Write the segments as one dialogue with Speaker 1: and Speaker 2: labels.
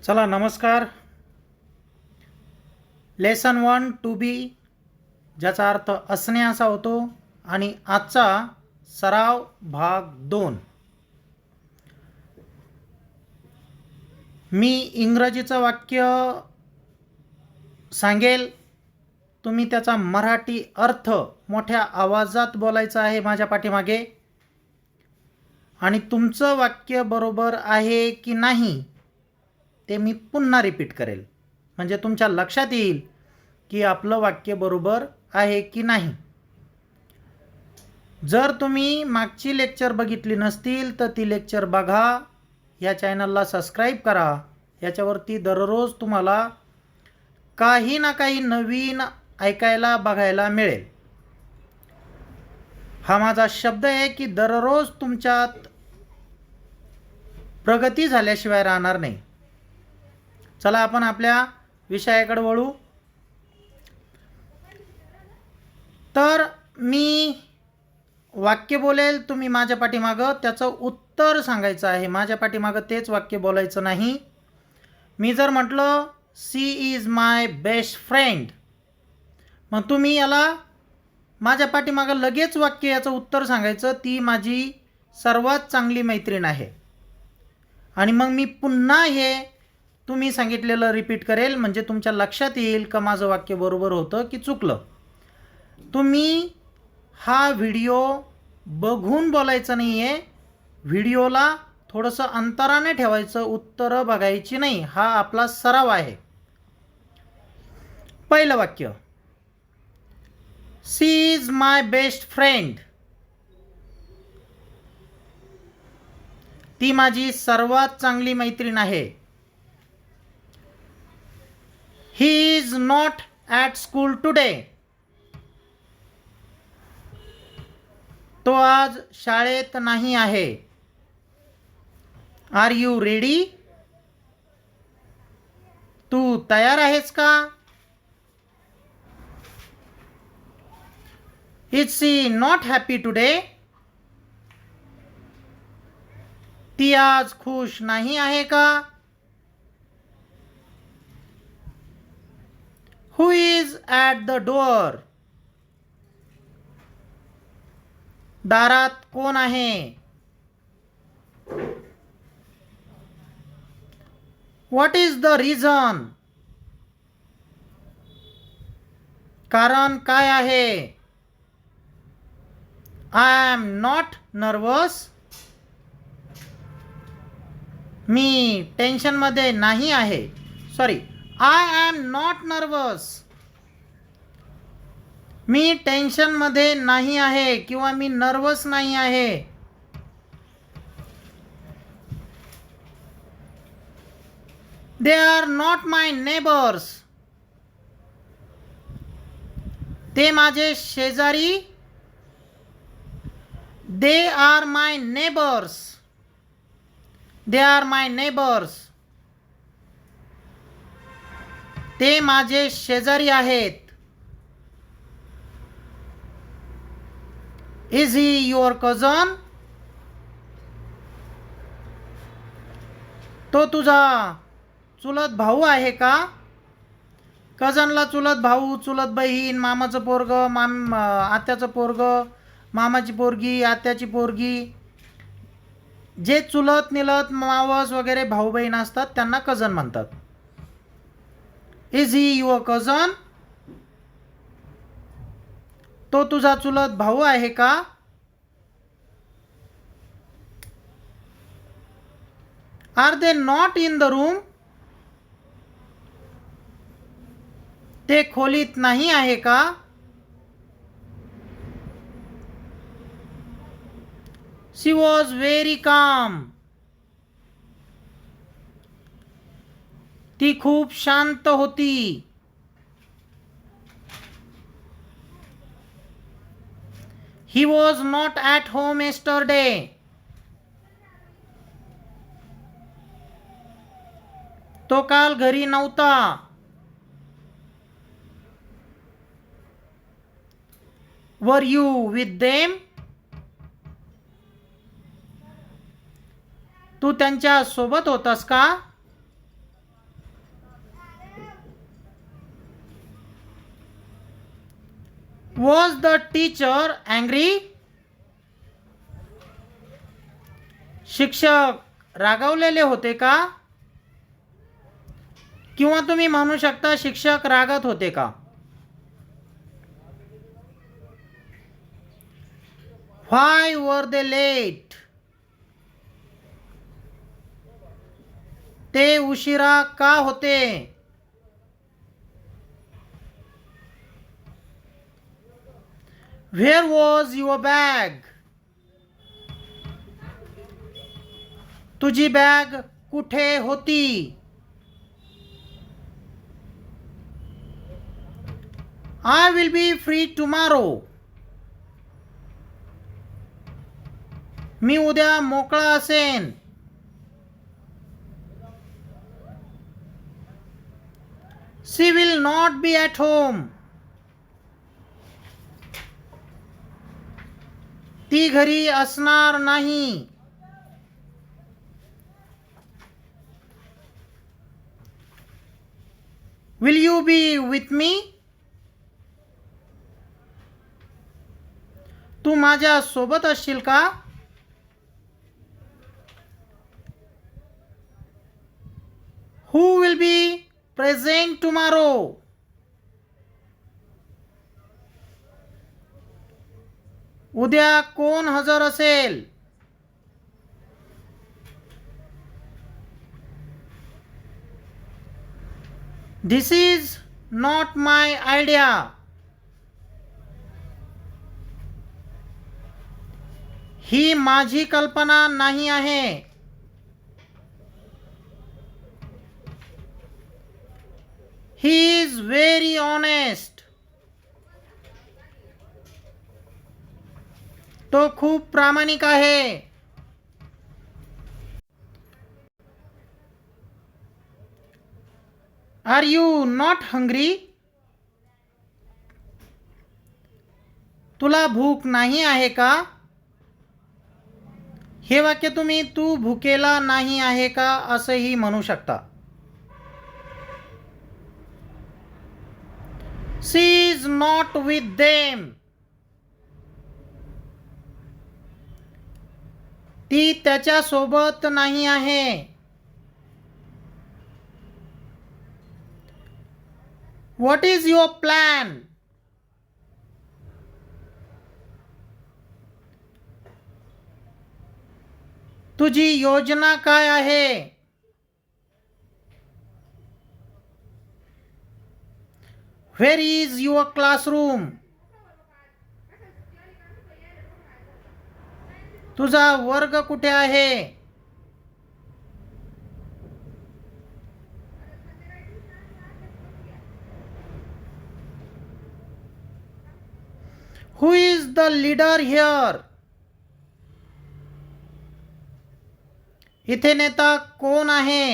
Speaker 1: चला नमस्कार. Lesson 1 to be ज्याचा अर्थ असणे असा होतो आणि आजचा सराव भाग 2. मी इंग्रजीचं वाक्य सांगेल, तुम्ही त्याचा मराठी अर्थ मोठ्या आवाजात बोलायचा आहे माझ्या पाठीमागे, आणि तुमचं वाक्य बरोबर आहे की नाही ते मी पुन्हा रिपीट करेल, म्हणजे तुमच्या लक्षात येईल की आपलं वाक्य बरोबर आहे की नाही. जर तुम्ही मागची लेक्चर बघितली नसतील तर ती लेक्चर बघा, या चॅनलला सबस्क्राईब करा. याच्यावरती दररोज तुम्हाला काही ना काही नवीन ऐकायला बघायला मिळेल. हा माझा शब्द आहे की दररोज तुमच्यात प्रगती झाल्याशिवाय राहणार नाही. चला आपण आपल्या विषयाकडे वळू. तर मी वाक्य बोलेल, तुम्ही माझ्या पाठीमागं त्याचं उत्तर सांगायचं आहे. माझ्या पाठीमागं तेच वाक्य बोलायचं नाही. मी जर म्हटलं she is my best friend, मग तुम्ही याला माझ्या पाठीमागं लगेच वाक्य याचं उत्तर सांगायचं, ती माझी सर्वात चांगली मैत्रीण आहे. आणि मग मी पुन्हा हे तुम्ही सांगितलेलं रिपीट करेल, म्हणजे तुमच्या लक्षात येईल का माझं वाक्य बरोबर होतं की चुकलं. तुम्ही हा व्हिडिओ बघून बोलायचं नाही आहे, व्हिडिओला थोडंसं अंतराने ठेवायचं, उत्तरं बघायची नाही. हा आपला सराव आहे. पहिलं वाक्य, she is my best friend. ती माझी सर्वात चांगली मैत्रीण आहे. He is not at school today. तो आज शाळेत नाही आहे. Are you ready. तू तयार आहेस का. Is she not happy today. ती आज खुश नाही आहे का. Who is at the door. दारात कोण आहे. What is the reason. कारण काय आहे. I am not nervous. मी टेन्शनमध्ये नाही आहे. Sorry, I am not nervous. मी टेन्शनमध्ये नाही आहे किंवा मी नर्वस नाही आहे. They are not my neighbours. ते माझे शेजारी. They are my neighbours. They are my neighbours. ते माझे शेजारी आहेत. Is he your कझन. तो तुझा चुलत भाऊ आहे का. कझनला चुलत भाऊ, चुलत बहीण, मामाचं पोरगं, आत्याचं पोरगं, मामाची पोरगी, आत्याची पोरगी, जे चुलत निलत मावस वगैरे भाऊ बहीण असतात त्यांना कझन म्हणतात. Is he your कझन. तो तुझा चुलत भाऊ आहे का. Are they not in the room. ते खोलीत नाही आहे का. शी वॉज व्हेरी काम. ती खूप शांत होती. He was not at home yesterday. तो काल घरी नव्हता. Were you with them. तू त्यांच्या सोबत होतास का. Was the teacher angry? शिक्षक रागावलेले होते का? किंवा तुम्ही म्हणू शकता शिक्षक रागात होते का? व्हाय वर दे लेट? ते उशिरा का होते? Where was your bag? तुझी बॅग कुठे होती? I will be free tomorrow. मी उद्या मोकळा असेन. She will not be at home. ती घरी असणार नाही. Will you be with me? तू माझ्या सोबत असशील का? Who will be present tomorrow? उद्या कोण हजर असेल? This is not my idea. ही माझी कल्पना नाही आहे. He is very honest. तो खूप प्रामाणिक आहे. Are you not hungry? तुला भूक नाही आहे का? हे वाक्य तुम्ही तू भुकेला नाही आहे का असंही म्हणू शकता. She is not with them. ती त्याच्यासोबत नाही आहे. What is your plan? तुझी योजना काय आहे? Where is your classroom? तुझा वर्ग कुठे आहे? Who is the leader here? इथे नेता कोण आहे?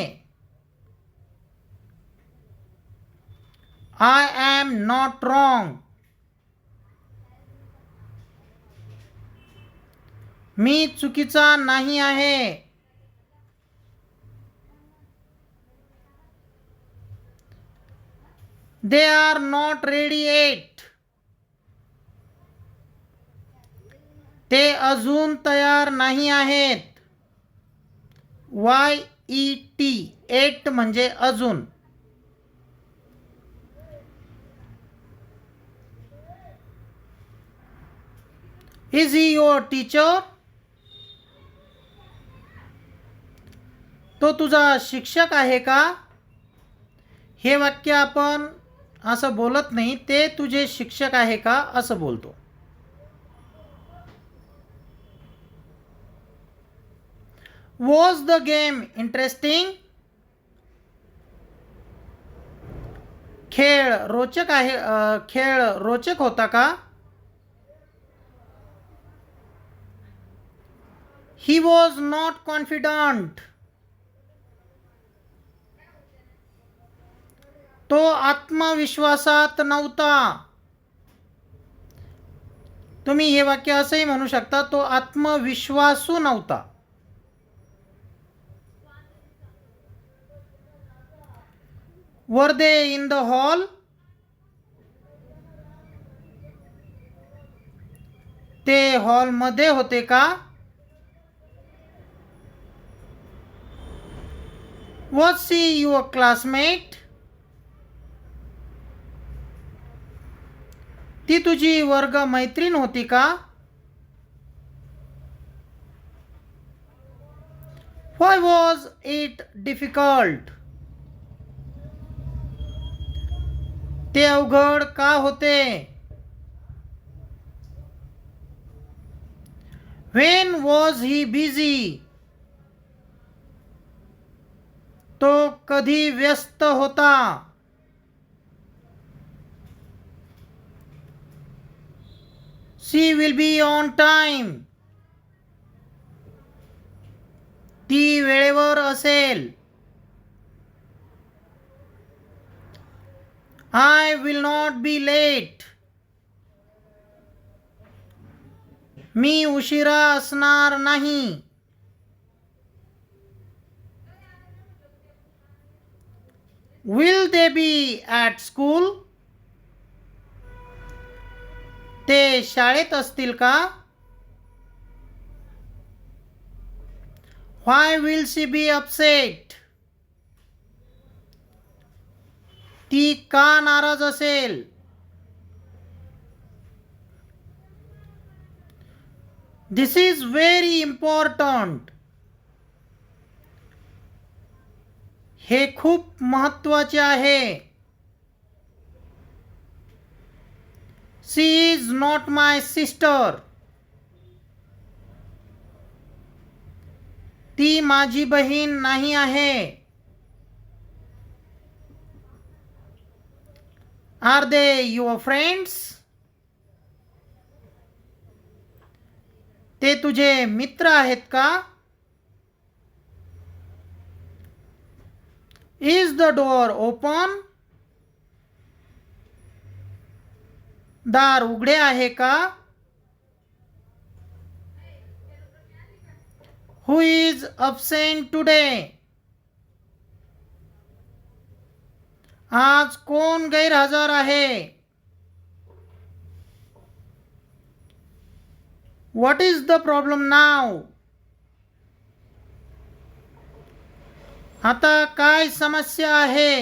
Speaker 1: I am not wrong. मी चुकीचा नाही आहे. They are not ready yet. ते अजून तयार नाही आहेत. YET एट म्हणजे अजून. Is he your teacher? तो तुझा शिक्षक आहे का? हे वाक्य आपण असं बोलत नाही, ते तुझे शिक्षक आहे का असं बोलतो. Was the game interesting? खेळ रोचक आहे. खेळ रोचक होता का? He was not confident. तो आत्मविश्वासात नव्हता. तुम्ही हे वाक्य असंही म्हणू शकता, तो आत्मविश्वासू नव्हता. वर दे इन द हॉल? ते हॉलमध्ये होते का? Was she your classmate? ती तुझी वर्ग मैत्रीण होती का? Why was it difficult? ते अवघड का होते? When was he busy? तो कधी व्यस्त होता? She will be on time. ती वेळेवर असेल. I will not be late. मी उशिरा असणार नाही. Will they be at school? ते शाळेत असतील का? Why will she be upset? ती का नाराज असेल? This is very important. हे खूप महत्त्वाचे आहे. She is not my sister. ती माझी बहीण नाही आहे. Are they your friends? ते तुझे मित्र आहेत का? Is the door open? दार उघडे आहे का? Who is absent today? आज कोण गैरहजर आहे? What is the problem now? आता काय समस्या आहे?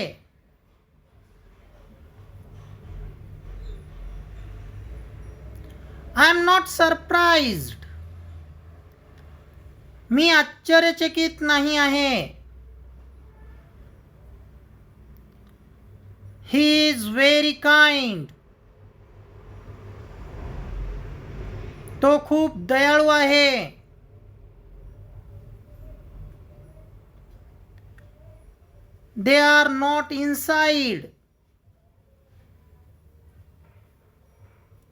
Speaker 1: I am not surprised. मी आश्चर्यचकित नाही आहे. He is very kind. तो खूप दयाळू आहे. They are not inside.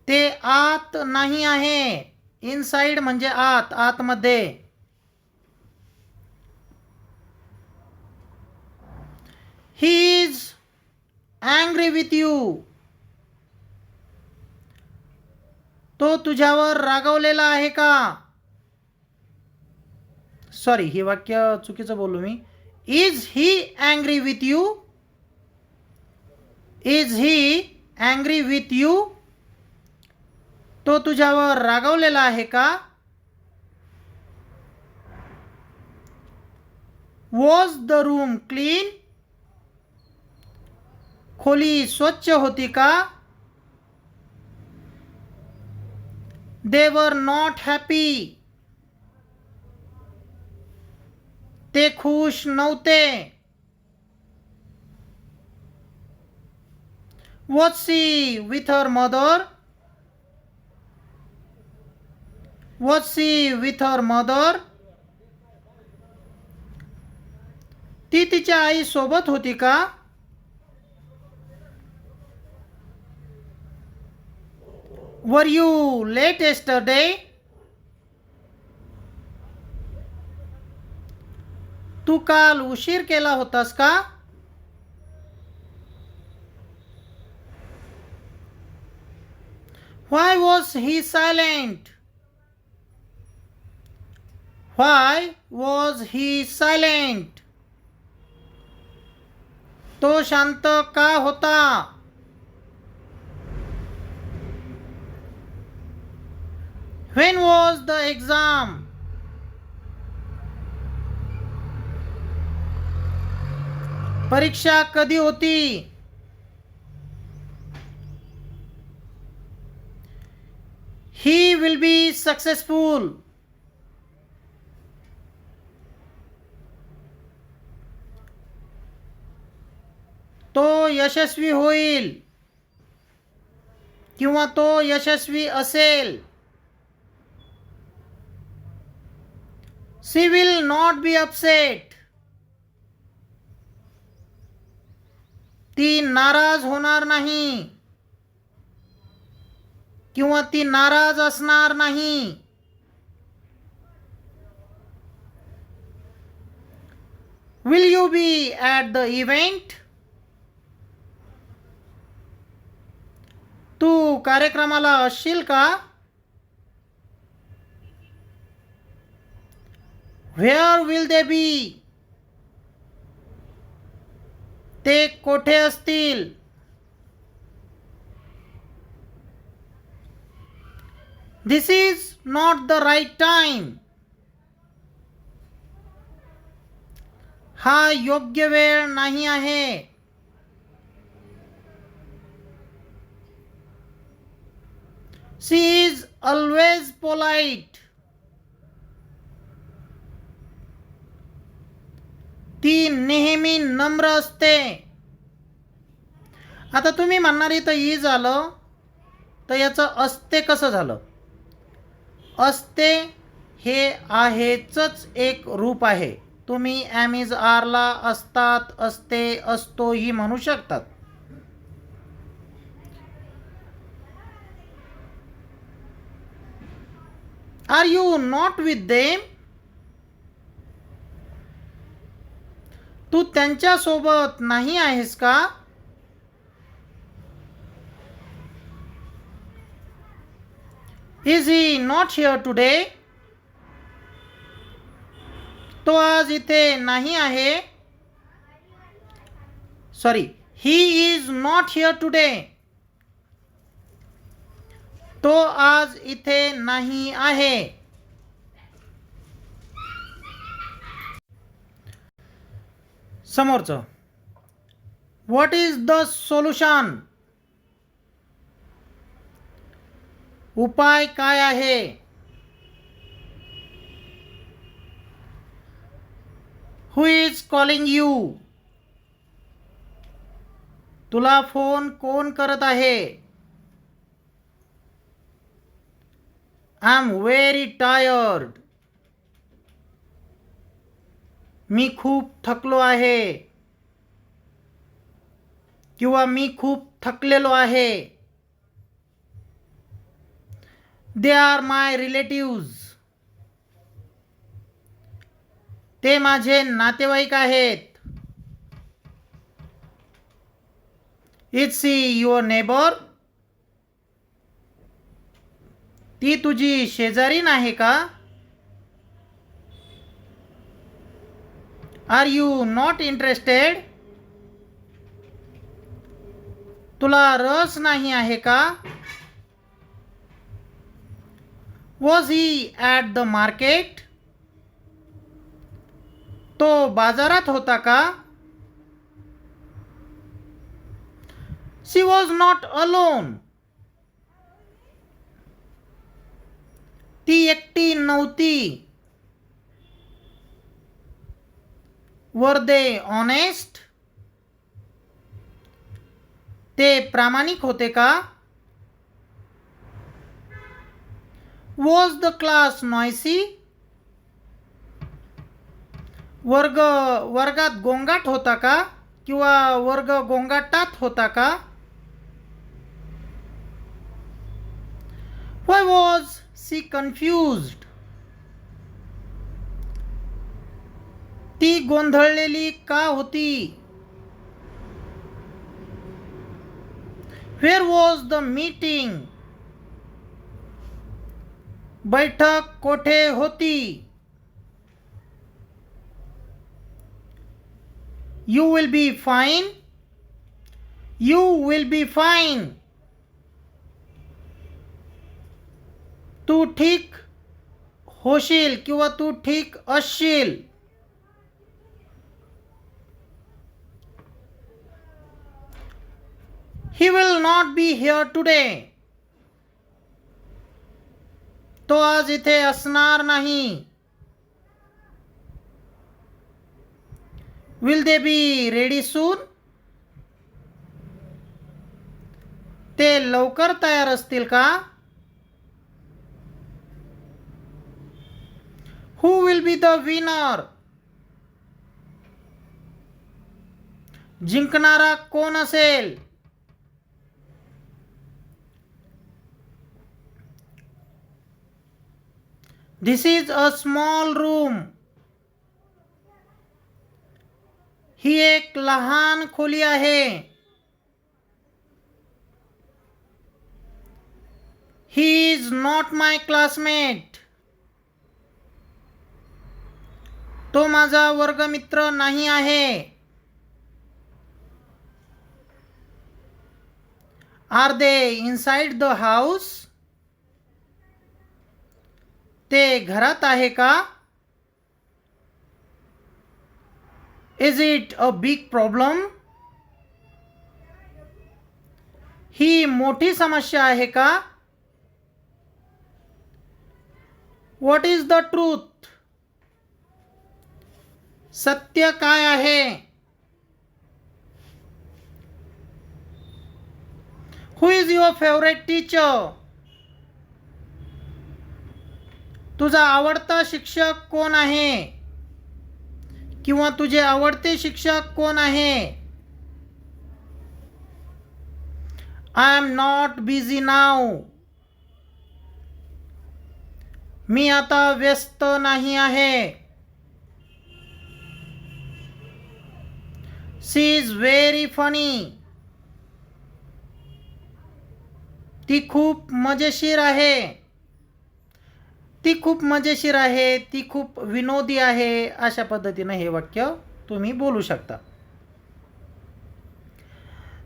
Speaker 1: ते आत नाही आहे. इनसाइड म्हणजे आत, आतमध्ये. He is angry with you. तो तुझ्यावर रागावलेला आहे का? सॉरी, हे वाक्य चुकीचं बोललो मी. Is he angry with you? Is he angry with you? तो तुझ्यावर रागावलेला आहे का? Was the room clean? खोली स्वच्छ होती का? They were not happy. ते खुश नव्हते. Was she with her mother? Was she with her mother? ती तिच्या आई सोबत होती का? Were you late yesterday? तू काल उशीर केला होतास का? Why was he silent? Why was he silent? तो शांत का होता? When was the exam? परीक्षा कधी होती? He will be successful. तो यशस्वी होईल किंवा तो यशस्वी असेल. She will not be upset. ती नाराज होणार नाही किंवा ती नाराज असणार नाही. Will you be at the event? तू कार्यक्रमाला असशील का? Where will they be? ते कोठे असतील? This is not the right time. हा योग्य वेळ नाही आहे. She is always polite. ती नेहमी नम्र असते. आता तुम्ही म्हणणार इथं ई झालं तर याचं असते कसं झालं? असते हे आहेचंच एक रूप आहे. तुम्ही ॲम इज आरला असतात, असते, असतो ही म्हणू शकतात. Are you not with them? तू त्यांच्यासोबत नाही आहेस का? Is he not here today? तो आज इथे नाही आहे. Sorry, he is not here today. तो आज इथे नाही आहे. समोरचं, व्हॉट इज द सोल्युशन? उपाय काय आहे? Who is calling you? तुला फोन कोण करत आहे? I am very tired. मी खूप थकलो आहे किंवा मी खूप थकलेलो आहे. They are my relatives. ते माझे नातेवाईक आहेत. Is she your neighbour? ती तुझी शेजारीण आहे का? Are you not interested? तुला रस नाही आहे का? Was he at the market? तो बाजारात होता का? She was not alone. ती एकटी नव्हती. वर दे ऑनेस्ट? ते प्रामाणिक होते का? Was the class noisy? वर्गात गोंगाट होता का किंवा वर्ग गोंगाटात होता का? Why was she confused? ती गोंधळलेली का होती? Where was the meeting? बैठक कोठे होती? You will be fine. You will be fine. तू ठीक होशील किंवा तू ठीक असशील. He will not be here today. तो आज इथे असणार नाही. Will they be ready soon? ते लवकर तयार असतील का? Who will be the winner? जिंकणारा कोण असेल? This is a small room. ही एक लहान खोली आहे. He is not my classmate. तो माझा वर्गमित्र नाही आहे. Are they inside the house? ते घरात आहे का? Is it a big problem? ही मोठी समस्या आहे का? What is the truth? सत्य काय आहे? Who is your favorite teacher? तुझा आवडता शिक्षक कोण आहे? किंवा तुझे आवडते शिक्षक कोण आहे? I am not busy now. मी आता व्यस्त नाही आहे. She is very funny. ती खूप मजेशीर आहे. ती खूप मजेशीर आहे. ती खूप विनोदी आहे. अशा पद्धतीने हे वाक्य तुम्ही बोलू शकता.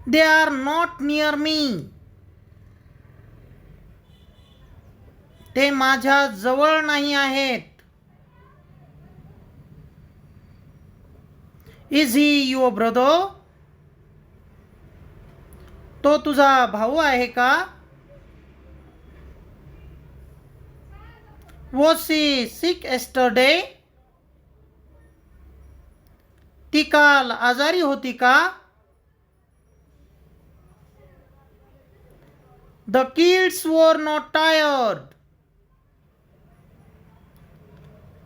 Speaker 1: They are not near me. ते माझ्या जवळ नाही आहेत. Is he your brother? तो तुझा भाऊ आहे का? Was she sick yesterday? ती काल आजारी होती का? The kids were not tired.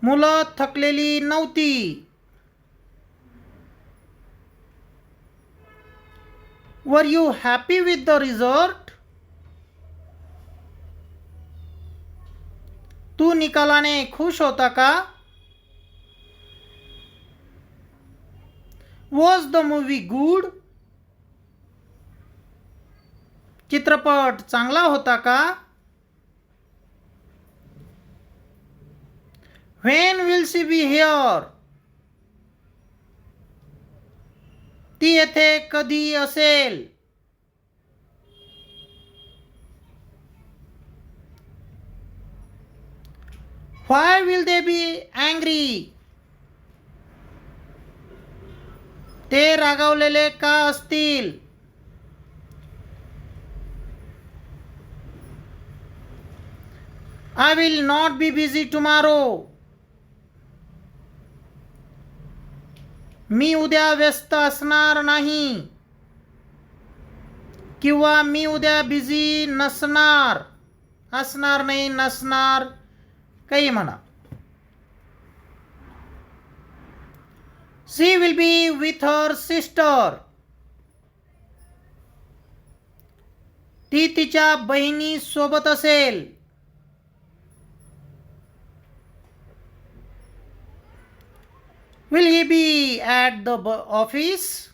Speaker 1: मुलं थकलेली नव्हती. Were you happy with the result? तू निकालाने खुश होता का? Was the movie good? चित्रपट चांगला होता का? When will she be here? ती येथे कधी असेल? Why will they be angry? ते रागावलेले का असतील? I will not be busy tomorrow. मी उद्या व्यस्त असणार नाही. किंवा मी उद्या बिझी नसणार. असणार नाही, नसणार, काही म्हणा. She will be with her sister. ती तिच्या बहिणी सोबत असेल. Will he be at the office?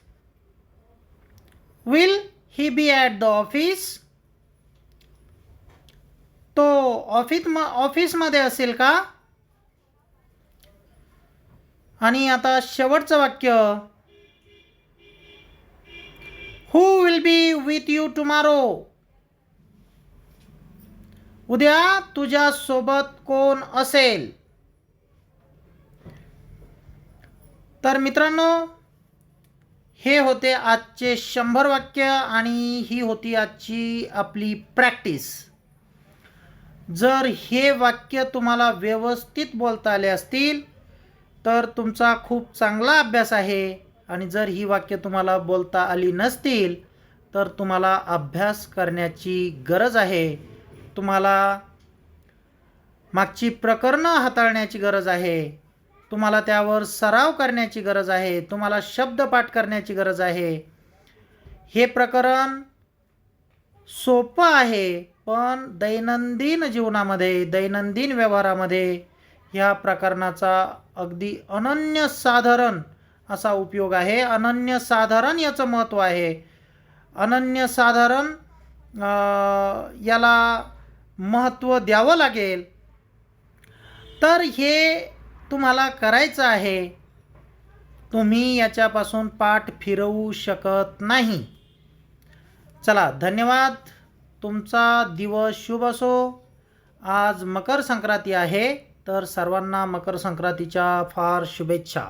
Speaker 1: Will he be at the office? तो ऑफिसमध्ये असेल का? आणि आता शेवटचं वाक्य. Who will be with you tomorrow? उद्या तुझ्यासोबत कोण असेल? तर मित्रांनो, हे होते आजचे 100 वाक्य आणि ही होती आजची आपली प्रॅक्टिस. जर हे वाक्य तुम्हाला व्यवस्थित बोलता आले असतील तर तुमचा खूप चांगला अभ्यास आहे, आणि जर ही वाक्य तुम्हाला बोलता आली नसतील तर तुम्हाला अभ्यास करण्याची गरज आहे. तुम्हाला मागची प्रकरणं हाताळण्याची गरज आहे. तुम्हाला त्यावर सराव करण्याची गरज आहे. तुम्हाला शब्दपाठ करण्याची गरज आहे. हे प्रकरण सोपं आहे, पण दैनंदिन जीवनामध्ये, दैनंदिन व्यवहारामध्ये ह्या प्रकरणाचा अगदी अनन्यसाधारण असा उपयोग आहे. अनन्यसाधारण याचं महत्त्व आहे. अनन्यसाधारण याला महत्त्व द्यावं लागेल. तर हे तुम्हाला करायचं आहे. तुम्ही याच्यापासून पाठ फिरवू शकत नाही. चला, धन्यवाद. तुमचा दिवस शुभ असो. आज मकर संक्रांती आहे, तर सर्वांना मकर संक्रांतीच्या फार शुभेच्छा.